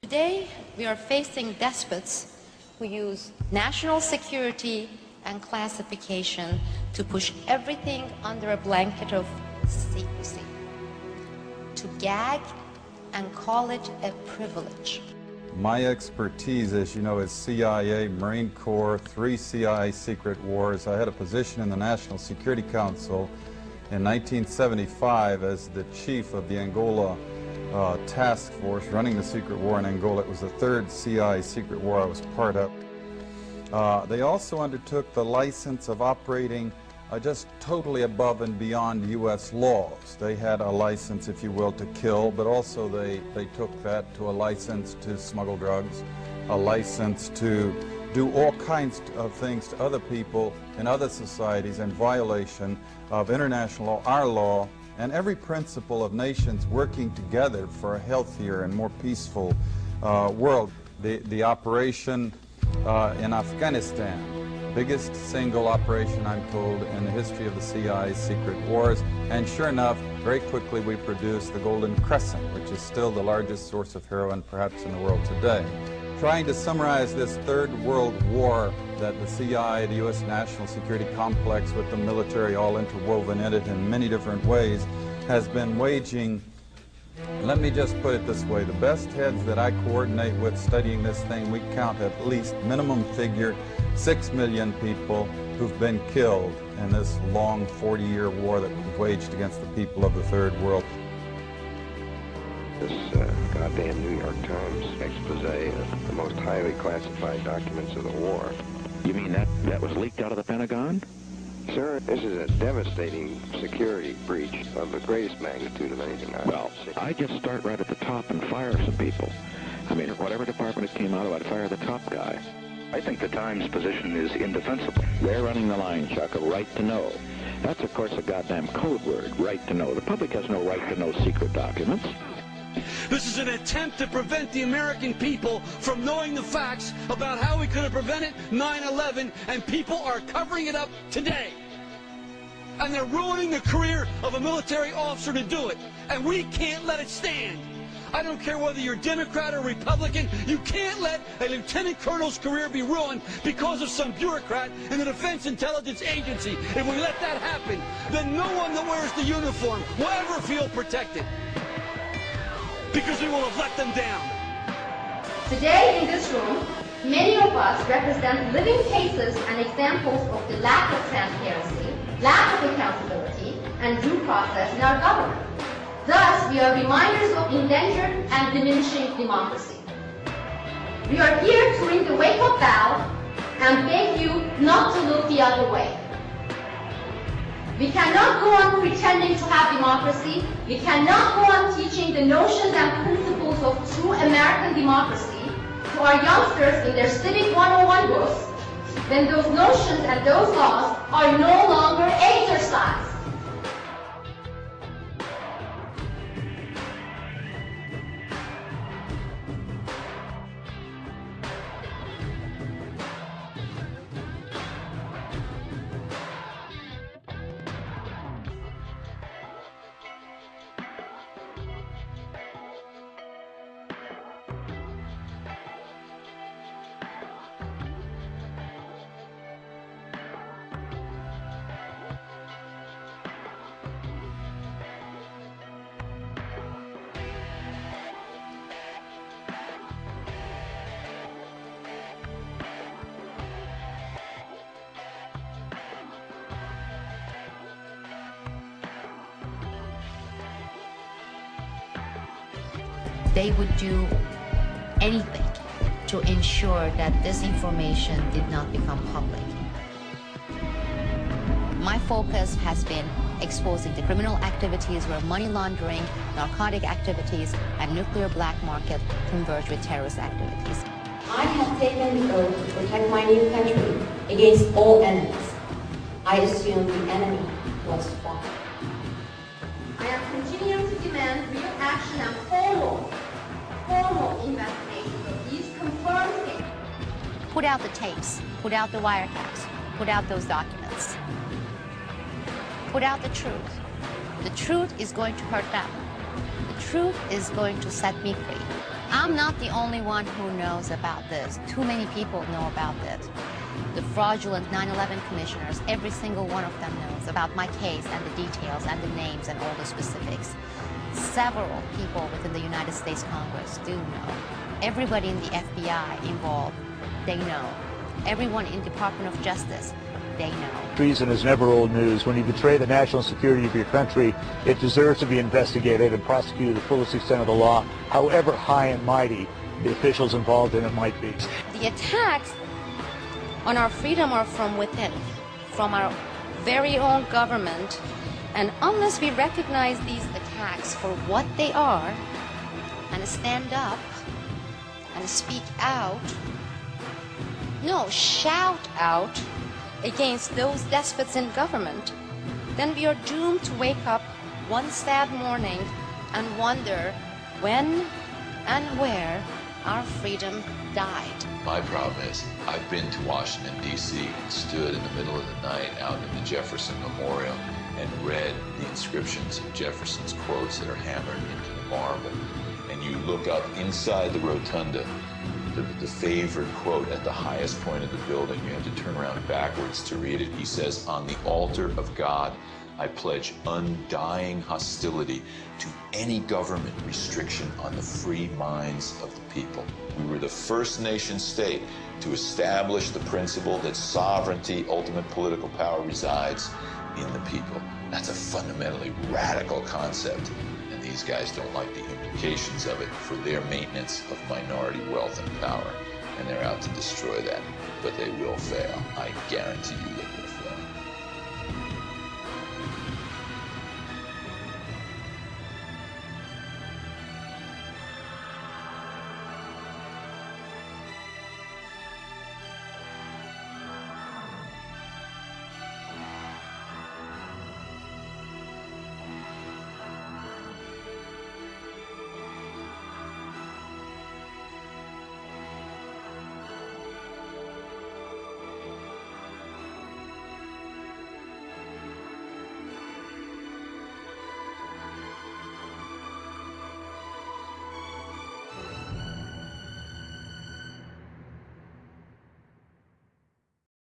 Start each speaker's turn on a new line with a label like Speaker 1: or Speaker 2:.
Speaker 1: Today, we are facing despots who use national security and classification to push everything under a blanket of secrecy, to gag and call it a privilege.
Speaker 2: My expertise, as you know, is CIA, Marine Corps, 3 CIA secret wars. I had a position in the National Security Council in 1975 as the chief of the Angola task force running the secret war in Angola. It was the 3rd CIA secret war I was part of. They also undertook the license of operating just totally above and beyond U.S. laws. They had a license, if you will, to kill, but also they took that to a license to smuggle drugs, a license to do all kinds of things to other people in other societies in violation of international law, our law, and every principle of nations working together for a healthier and more peaceful world. The operation in Afghanistan, biggest single operation, I'm told, in the history of the CIA's secret wars. And sure enough, very quickly we produced the Golden Crescent, which is still the largest source of heroin perhaps in the world today. Trying to summarize this 3rd World War that the CIA, the U.S. national security complex with the military all interwoven in it in many different ways, has been waging. Let me just put it this way. The best heads that I coordinate with studying this thing, we count at least minimum figure 6 million people who've been killed in this long 40-year war that we've waged against the people of the Third World.
Speaker 3: This goddamn New York Times expose of the most highly classified documents of the war.
Speaker 4: You mean that was leaked out of the Pentagon?
Speaker 3: Sir, this is a devastating security breach of the greatest magnitude of anything I've
Speaker 4: Well,
Speaker 3: seen.
Speaker 4: I just start right at the top and fire some people. I mean, whatever department it came out of, I'd fire the top guy. I think the Times' position is indefensible. They're running the line, Chuck, a right to know. That's, of course, a goddamn code word, right to know. The public has no right to know secret documents.
Speaker 5: This is an attempt to prevent the American people from knowing the facts about how we could have prevented 9/11, and people are covering it up today. And they're ruining the career of a military officer to do it. And we can't let it stand. I don't care whether you're Democrat or Republican, you can't let a lieutenant colonel's career be ruined because of some bureaucrat in the Defense Intelligence Agency. If we let that happen, then no one that wears the uniform will ever feel protected. Because we will have let them down.
Speaker 6: Today in this room, many of us represent living cases and examples of the lack of transparency, lack of accountability, and due process in our government. Thus, we are reminders of endangered and diminishing democracy. We are here to ring the wake-up bell and beg you not to look the other way. We cannot go on pretending to have democracy. We cannot go on teaching the notions and principles of true American democracy to our youngsters in their Civic 101 books when those notions and those laws are no longer exercised.
Speaker 1: They would do anything to ensure that this information did not become public. My focus has been exposing the criminal activities where money laundering, narcotic activities, and nuclear black market converge with terrorist activities.
Speaker 7: I have taken the oath to protect my new country against all enemies. I assume the enemy was fought.
Speaker 6: I am continuing to demand real action and formal investigations of these confirmed cases.
Speaker 1: Put out the tapes, put out the wiretaps, put out those documents. Put out the truth. The truth is going to hurt them. The truth is going to set me free. I'm not the only one who knows about this. Too many people know about it. The fraudulent 9/11 commissioners, every single one of them knows about my case and the details and the names and all the specifics. Several people within the United States Congress do know. Everybody in the FBI involved, they know. Everyone in Department of Justice, they know.
Speaker 8: Treason is never old news. When you betray the national security of your country, it deserves to be investigated and prosecuted to the fullest extent of the law, however high and mighty the officials involved in it might be.
Speaker 1: The attacks on our freedom are from within, from our very own government, and unless we recognize these attacks for what they are and stand up and speak out, no, shout out against those despots in government, then we are doomed to wake up one sad morning and wonder when and where our freedom died.
Speaker 9: My problem is, I've been to Washington, D.C. and stood in the middle of the night out in the Jefferson Memorial and read the inscriptions of Jefferson's quotes that are hammered into the marble. And you look up inside the rotunda, the favorite quote at the highest point of the building. You have to turn around backwards to read it. He says, "On the altar of God, I pledge undying hostility to any government restriction on the free minds of the people." We were the first nation state to establish the principle that sovereignty, ultimate political power, resides in the people. That's a fundamentally radical concept, and these guys don't like the implications of it for their maintenance of minority wealth and power, and they're out to destroy that. But they will fail. I guarantee you they will fail.